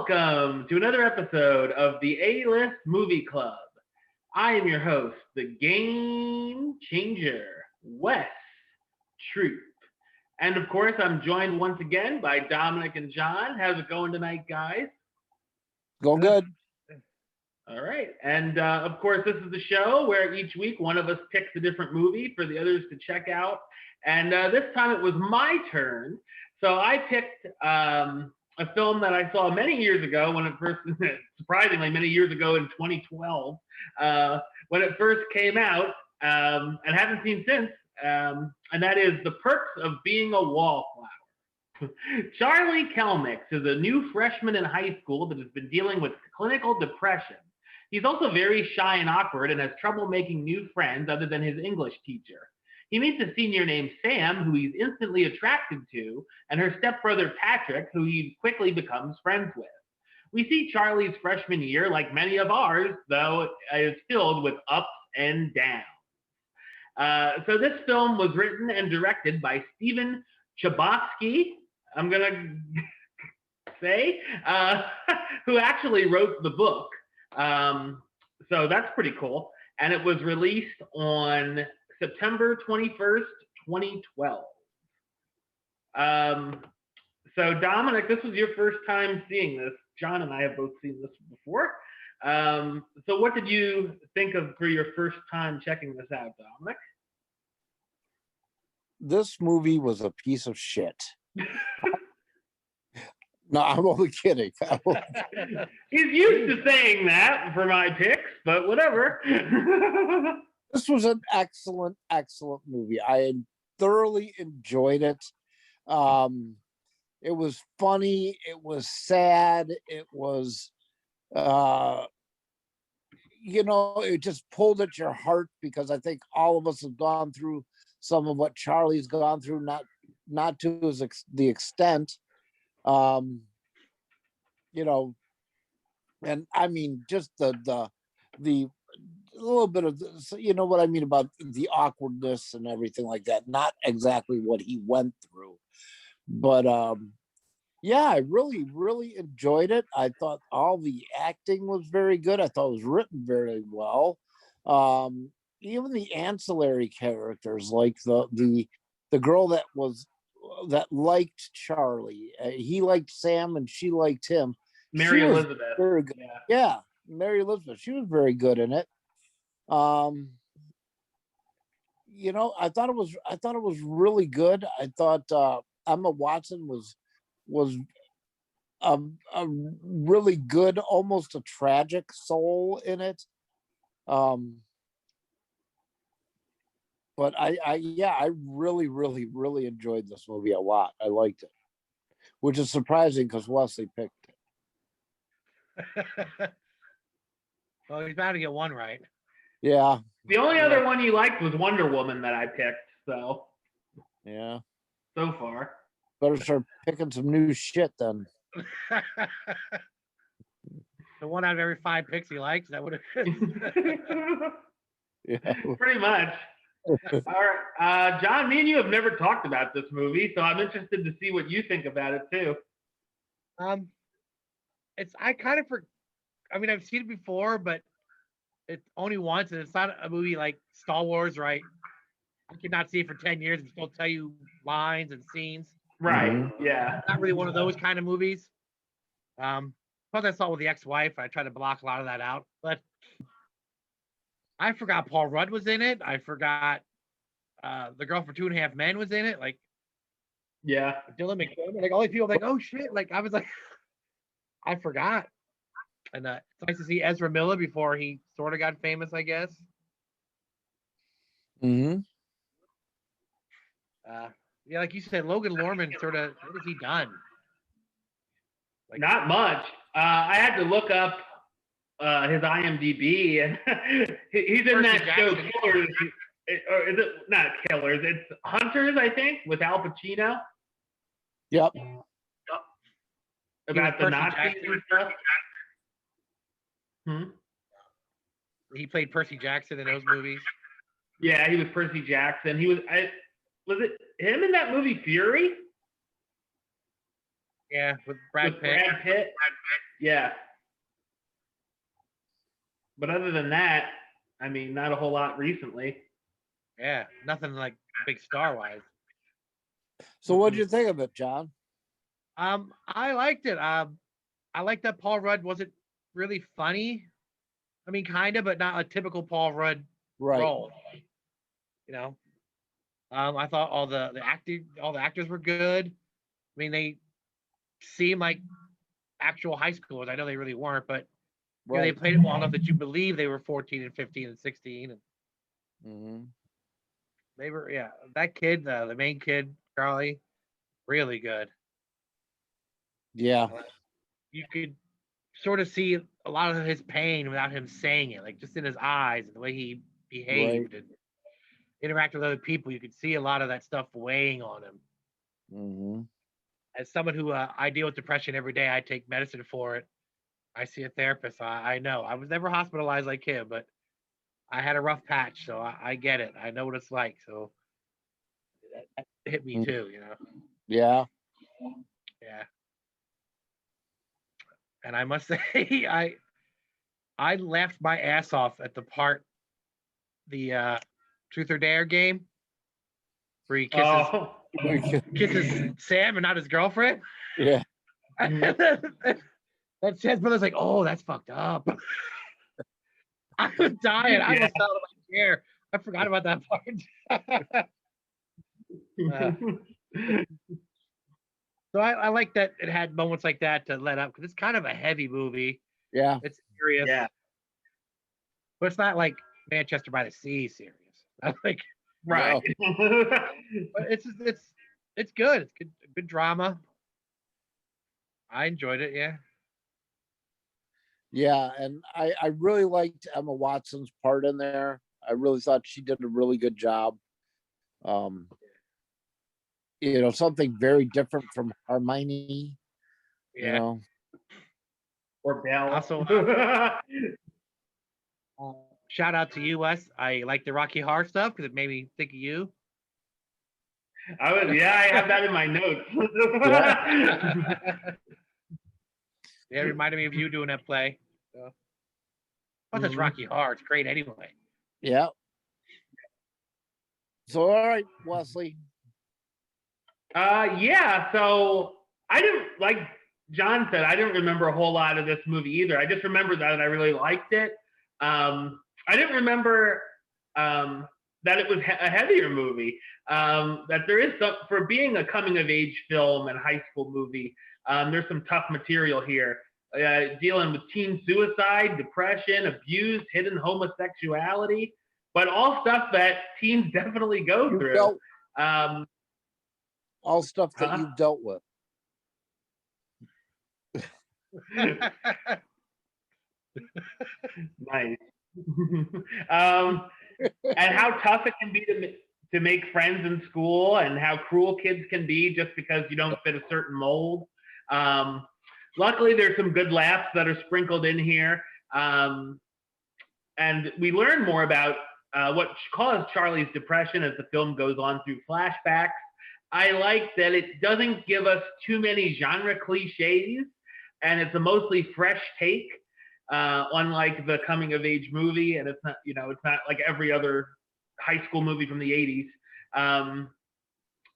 Welcome to another episode of the A-List Movie Club. I am your host, the game changer, Wes Troop. And of course, I'm joined once again by Dominic and John. How's it going tonight, guys? Going good. All right. And of course, this is the show where each week one of us picks a different movie for the others to check out. And this time it was my turn. So I picked a film that I saw many years ago when it first, surprisingly, many years ago in 2012, when it first came out, and haven't seen since, and that is The Perks of Being a Wallflower. Charlie Kelmix is a new freshman in high school that has been dealing with clinical depression. He's also very shy and awkward and has trouble making new friends other than his English teacher. He meets a senior named Sam, who he's instantly attracted to, and her stepbrother Patrick, who he quickly becomes friends with. We see Charlie's freshman year, like many of ours, though, is filled with ups and downs. So this film was written and directed by Stephen Chbosky, I'm going to say, who actually wrote the book. So that's pretty cool. And it was released on September 21st, 2012. So Dominic, this was your first time seeing this. John and I have both seen this before. So what did you think of for your first time checking this out, Dominic? This movie was a piece of shit. No, I'm only kidding. He's used to saying that for my picks, but whatever. This was an excellent movie. I thoroughly enjoyed it. It was funny. It was sad. It was, it just pulled at your heart because I think all of us have gone through some of what Charlie's gone through, not to the extent, and I mean just the little bit of what I mean about the awkwardness and everything like that. Not exactly what he went through, but yeah, I really enjoyed it. I thought all the acting was very good. I thought it was written very well. Even the ancillary characters, like the girl that liked Charlie, he liked Sam and she liked him. Mary Elizabeth. Very good. Yeah, Mary Elizabeth. She was very good in it. I thought it was really good. I thought Emma Watson was a really good, almost a tragic soul in it. But I really enjoyed this movie a lot. I liked it, which is surprising because Wesley picked it. Well, he's bound to get one right. Yeah. The only other one you liked was Wonder Woman that I picked. So. Yeah. So far. Better start picking some new shit then. The one out of every 5 picks he likes, that would have. Yeah. Pretty much. All right, John, me and you have never talked about this movie, so I'm interested to see what you think about it too. I've seen it before, but it's only once, and it's not a movie like Star Wars, right? I could not see it for 10 years and still tell you lines and scenes. Right. Yeah. Not really one of those kind of movies. Plus, I saw it with the ex-wife. I tried to block a lot of that out, but I forgot Paul Rudd was in it. I forgot the girl for 2.5 Men was in it. Like, yeah, Dylan McDermott. Like all these people, like, oh shit! Like I was like, I forgot. And it's nice to see Ezra Miller before he sort of got famous, I guess. Mm-hmm. Yeah, like you said, Logan Lerman sort of. What has he done? Like, not much. I had to look up his IMDb, and he's in that show Killers, or is it not Killers? It's Hunters, I think, with Al Pacino. Yep. About the Nazis and stuff. He played Percy Jackson in those movies. Yeah, he was Percy Jackson. Was it him in that movie Fury? Yeah, with Brad Pitt. Yeah. But other than that, I mean, not a whole lot recently. Yeah, nothing like big star wise. So what did you think of it, John? I liked it. I liked that Paul Rudd wasn't really funny. I mean, kind of, but not a typical Paul Rudd role. You know, I thought all the actors were good. I mean, they seem like actual high schoolers. I know they really weren't, but you know, they played it well enough that you believe they were 14 and 15 and 16. And they were, yeah, that kid, the main kid, Charlie, really good. Yeah. You could sort of see a lot of his pain without him saying it, like just in his eyes and the way he behaved and interacted with other people. You could see a lot of that stuff weighing on him. As someone who I deal with depression every day, I take medicine for it. I see a therapist. So I know. I was never hospitalized like him, but I had a rough patch, so I get it. I know what it's like. So that hit me too, you know. Yeah. Yeah. And I must say, I laughed my ass off at the Truth or Dare game where he kisses Sam and not his girlfriend. Yeah. That Sam's brother's like, oh, that's fucked up. I was dying. I almost fell out of my chair. I forgot about that part. So I like that it had moments like that to let up because it's kind of a heavy movie. Yeah. It's serious. Yeah. But it's not like Manchester by the Sea serious. I like right. But it's good. It's good drama. I enjoyed it, yeah. Yeah, and I really liked Emma Watson's part in there. I really thought she did a really good job. You know, something very different from Hermione. Yeah. You know, or Belle. Also, shout out to you, Wes. I like the Rocky Horror stuff because it made me think of you. I have that in my notes. Yeah, it reminded me of you doing that play. So. Plus, it's Rocky Horror. It's great anyway. Yeah. So, all right, Wesley. Yeah. So I didn't, like John said, I didn't remember a whole lot of this movie either. I just remember that I really liked it. I didn't remember that it was a heavier movie. That there is some, for being a coming of age film and high school movie, there's some tough material here. Dealing with teen suicide, depression, abuse, hidden homosexuality, but all stuff that teens definitely go through. All stuff that you've dealt with. Nice. And how tough it can be to make friends in school, and how cruel kids can be just because you don't fit a certain mold. Luckily, there's some good laughs that are sprinkled in here. And we learn more about what caused Charlie's depression as the film goes on through flashbacks. I like that it doesn't give us too many genre cliches, and it's a mostly fresh take, unlike the coming of age movie. And it's not, it's not like every other high school movie from the 80s.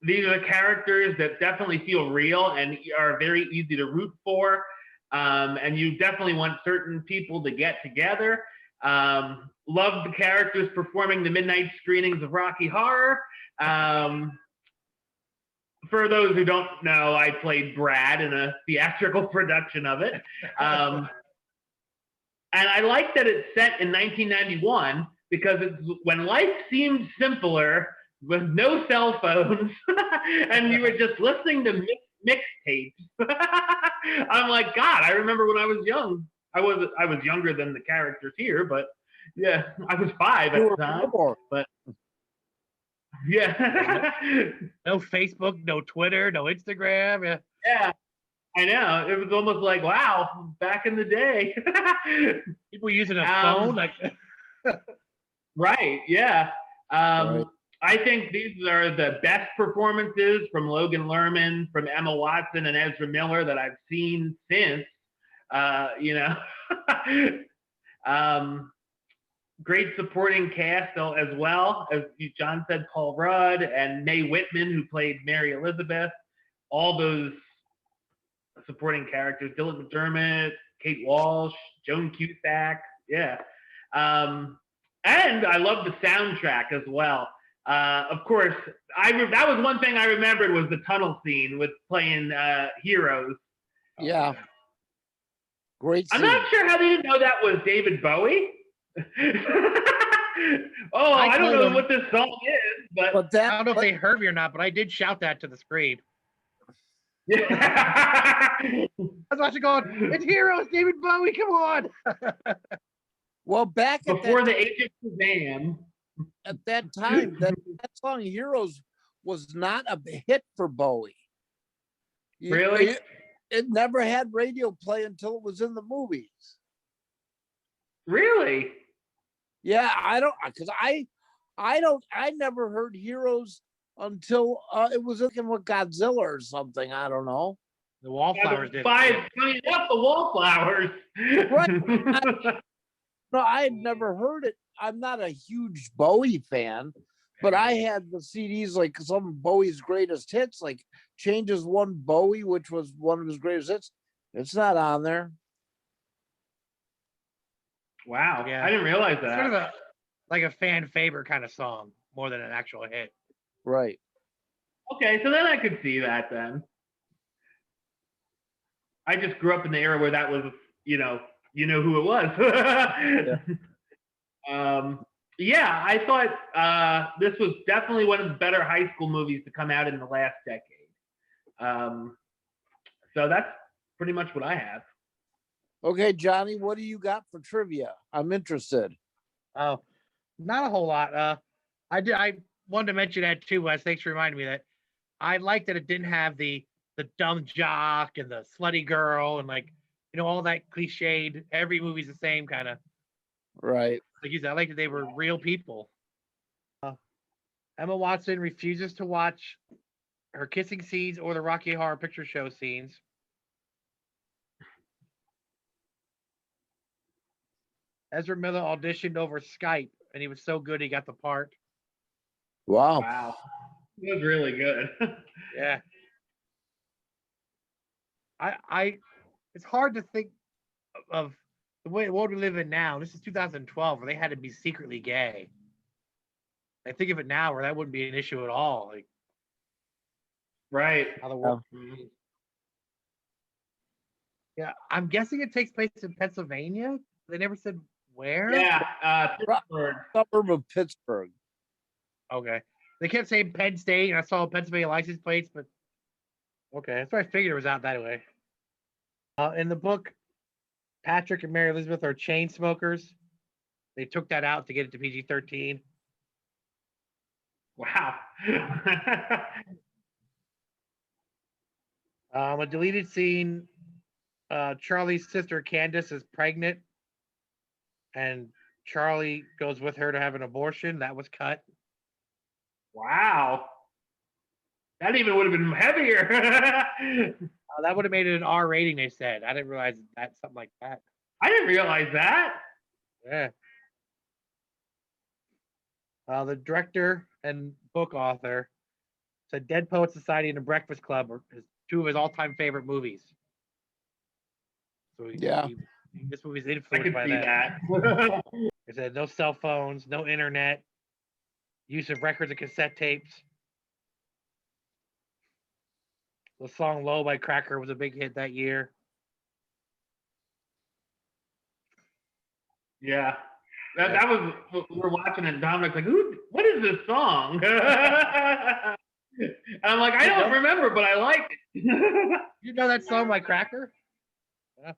These are the characters that definitely feel real and are very easy to root for. And you definitely want certain people to get together. Love the characters performing the midnight screenings of Rocky Horror. For those who don't know, I played Brad in a theatrical production of it. And I like that it's set in 1991 because it's when life seemed simpler with no cell phones and you were just listening to mixtapes. I'm like, God, I remember when I was young. I was younger than the characters here, but yeah, I was 5 at the time. But yeah. No Facebook, no Twitter, no Instagram. Yeah. Yeah, I know. It was almost like, wow, back in the day. People using a phone, like. Right. Yeah. Right. I think these are the best performances from Logan Lerman, from Emma Watson, and Ezra Miller that I've seen since You know, great supporting cast as well. As John said, Paul Rudd and Mae Whitman, who played Mary Elizabeth. All those supporting characters: Dylan McDermott, Kate Walsh, Joan Cusack. Yeah. And I love the soundtrack as well. Of course, that was one thing I remembered was the tunnel scene with playing Heroes. Yeah. Great I'm scene. not sure how they didn't know that was David Bowie. I don't know what this song is, but I don't know if they heard me or not, but I did shout that to the screen. Yeah. I was watching going, it's Heroes, David Bowie, come on. Well, back before the age of Shazam. At that time, that song Heroes was not a hit for Bowie. Really? It never had radio play until it was in the movies. Really? Yeah, I never heard Heroes until it was looking with Godzilla or something. I don't know. The Wallflowers did. Funny enough, the Wallflowers. Right. No, I had never heard it. I'm not a huge Bowie fan, but I had the CDs like some of Bowie's greatest hits, like Changes One Bowie, which was one of his greatest hits. It's not on there. Wow. Yeah. I didn't realize that. It's sort of like a fan favorite kind of song more than an actual hit. Right. Okay, so then I could see that then. I just grew up in the era where that was, you know who it was. Yeah, I thought this was definitely one of the better high school movies to come out in the last decade. So that's pretty much what I have. Okay, Johnny, what do you got for trivia? I'm interested. Oh, not a whole lot. I wanted to mention that too, Wes. Thanks for reminding me that. I like that it didn't have the dumb jock and the slutty girl and all that cliched. Every movie's the same kind of. Right. Like you said, I like that they were real people. Emma Watson refuses to watch her kissing scenes or the Rocky Horror Picture Show scenes. Ezra Miller auditioned over Skype, and he was so good he got the part. Wow. It was really good. Yeah. It's hard to think of the world we live in now. This is 2012, where they had to be secretly gay. I think of it now, where that wouldn't be an issue at all. Right. How the world. Yeah, I'm guessing it takes place in Pennsylvania. They never said where. Yeah, Pittsburgh. Suburb of Pittsburgh. Okay. They kept saying Penn State, and I saw Pennsylvania license plates, but okay, that's what I figured it was out that way. In the book, Patrick and Mary Elizabeth are chain smokers. They took that out to get it to PG-13. Wow. A deleted scene. Charlie's sister Candace is pregnant, and Charlie goes with her to have an abortion. That was cut. Wow. That even would have been heavier. That would have made it an R rating, they said. I didn't realize that something like that. I didn't realize that. Yeah. The director and book author said Dead Poet Society and The Breakfast Club are two of his all-time favorite movies. So this movie's influenced by that. It said no cell phones, no internet, use of records and cassette tapes. The song "Low" by Cracker was a big hit that year. Yeah, that was, we were watching it, and Dominic's like, what is this song? And I'm like, I don't remember, but I like it. You know that song by Cracker? Yeah.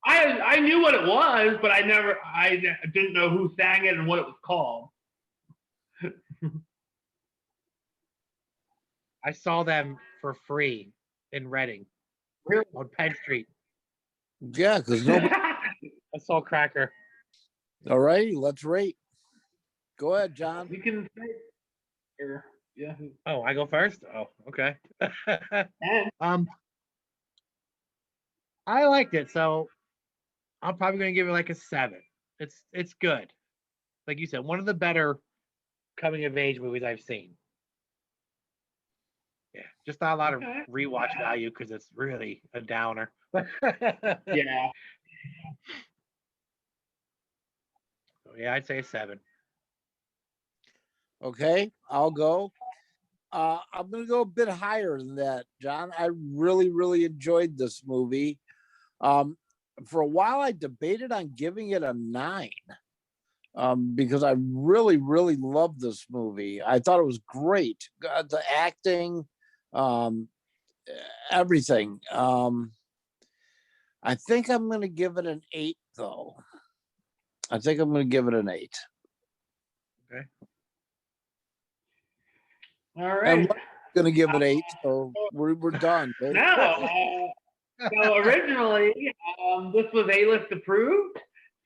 I knew what it was, but I didn't know who sang it and what it was called. I saw them for free in Reading. Really? On Penn Street. Yeah, because nobody. I saw Cracker. All right, let's rate. Go ahead, John. You can say here. Yeah. Oh, I go first? Oh, okay. I liked it, so I'm probably gonna give it like a 7. It's good. Like you said, one of the better coming of age movies I've seen. Yeah, just not a lot of Okay. rewatch value because it's really a downer. Yeah. So yeah, I'd say a 7. Okay, I'll go. I'm gonna go a bit higher than that, John. I really, really enjoyed this movie. For a while, I debated on giving it a 9 because I really, really loved this movie. I thought it was great. The acting, um, everything. I think I'm going to give it an 8, though. I think I'm going to give it an 8. Okay. All I'm right. going to give it 8, so we're done. Right? No. So originally, this was A-list approved.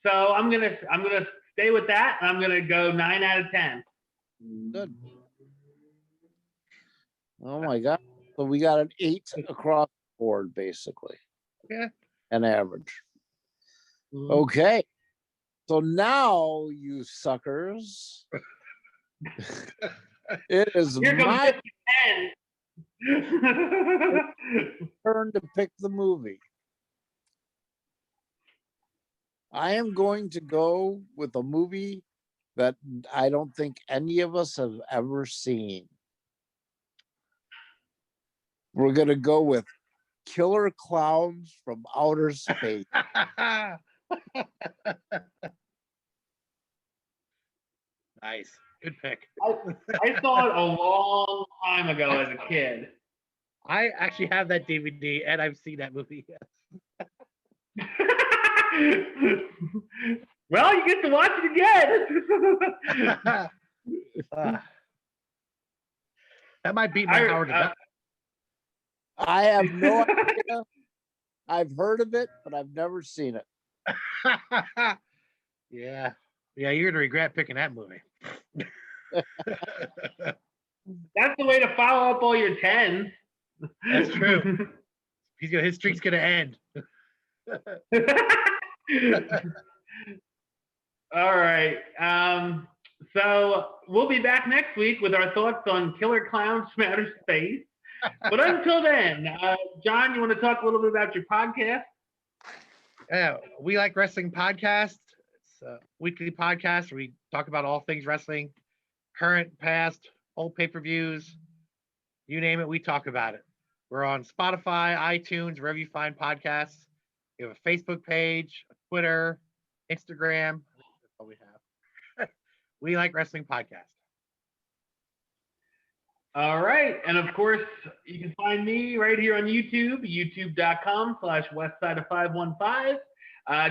So I'm gonna stay with that, and I'm gonna go 9 out of 10. Good. Oh my God! So we got an 8 across the board, basically. Yeah. An average. Okay. So now, you suckers, it is Here comes my 10. turn to pick the movie. I am going to go with a movie that I don't think any of us have ever seen. We're going to go with Killer Clowns from Outer Space. Nice. Good pick. I saw it a long time ago as a kid. I actually have that DVD and I've seen that movie. Well, you get to watch it again. That might beat my Howard the Duck. I have no idea. I've heard of it, but I've never seen it. Yeah. Yeah, you're gonna regret picking that movie. That's the way to follow up all your 10s. That's true. His streak's gonna end. All right. So we'll be back next week with our thoughts on Killer Clowns from Outer Space. But until then, John, you want to talk a little bit about your podcast? Yeah, We Like Wrestling Podcast. It's a weekly podcast where we talk about all things wrestling, current, past, old pay-per-views, you name it, we talk about it. We're on Spotify, iTunes, wherever you find podcasts. We have a Facebook page, a Twitter, Instagram. That's all we have. We Like Wrestling Podcast. All right. And of course, you can find me right here on YouTube, youtube.com/Westside of 515.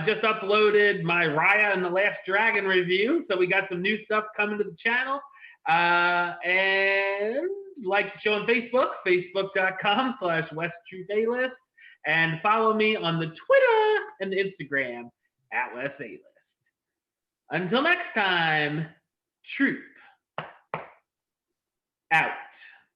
Just uploaded my Raya and the Last Dragon review. So we got some new stuff coming to the channel. And like the show on Facebook, facebook.com/WestTruthAlist. And follow me on the Twitter and the Instagram @WesAlist. Until next time, truth out.